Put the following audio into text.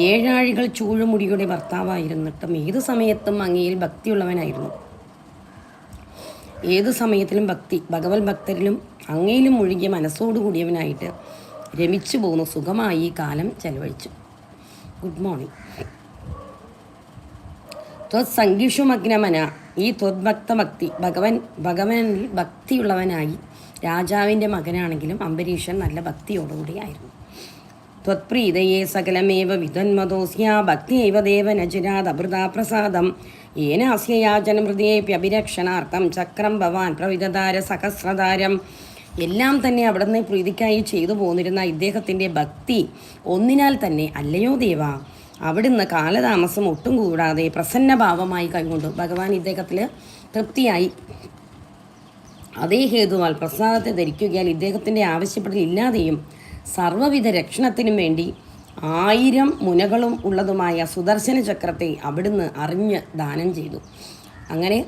ഏഴാഴികൾ ചൂഴുമുടിയുടെ ഭർത്താവായിരുന്നിട്ടും ഏതു സമയത്തും അങ്ങയിൽ ഭക്തിയുള്ളവനായിരുന്നു. ഏതു സമയത്തിലും ഭഗവത് ഭക്തരിലും അങ്ങയിലും മുഴുകിയ മനസ്സോടുകൂടിയവനായിട്ട് രമിച്ചു പോകുന്നു. സുഖമായി ഈ കാലം ചെലവഴിച്ചു. Good morning. ത്വത്സംഗീഷുമഗ്നമന, ഈ ത്വദ്ഭക്തഭക്തി ഭഗവനിൽ ഭക്തിയുള്ളവനായി രാജാവിൻ്റെ മകനാണെങ്കിലും അംബരീഷൻ നല്ല ഭക്തിയോടുകൂടിയായിരുന്നു. ത്വത്പ്രീതയെ സകലമേവ വിധന്മതോസ്യ ഭക്തിയൈവ ദേവനജിരാദഭൃതാ പ്രസാദം ഏനാസ്യയാചനമൃതേപ്യഭിരക്ഷണാർത്ഥം ചക്രം ഭവാൻ പ്രവിധതാര സഹസ്രതാരം. എല്ലാം തന്നെ അവിടുന്ന് പ്രീതിക്കായി ചെയ്തു പോന്നിരുന്ന ഇദ്ദേഹത്തിൻ്റെ ഭക്തി ഒന്നിനാൽ തന്നെ അല്ലയോ ദേവ, അവിടുന്ന് കാലതാമസം ഒട്ടും കൂടാതെ പ്രസന്നഭാവമായി കൈകൊണ്ടു. ഭഗവാൻ ഇദ്ദേഹത്തിൽ തൃപ്തിയായി. അതേ ഹേതുവാൽ പ്രസാദത്തെ ധരിക്കുകയാൽ ഇദ്ദേഹത്തിൻ്റെ ആവശ്യപ്പെടലില്ലാതെയും സർവ്വവിധ രക്ഷണത്തിനും വേണ്ടി 1000 മുനകളും ഉള്ളതുമായ സുദർശന ചക്രത്തെ അവിടുന്ന് അറിഞ്ഞ് ദാനം ചെയ്തു. അങ്ങനെ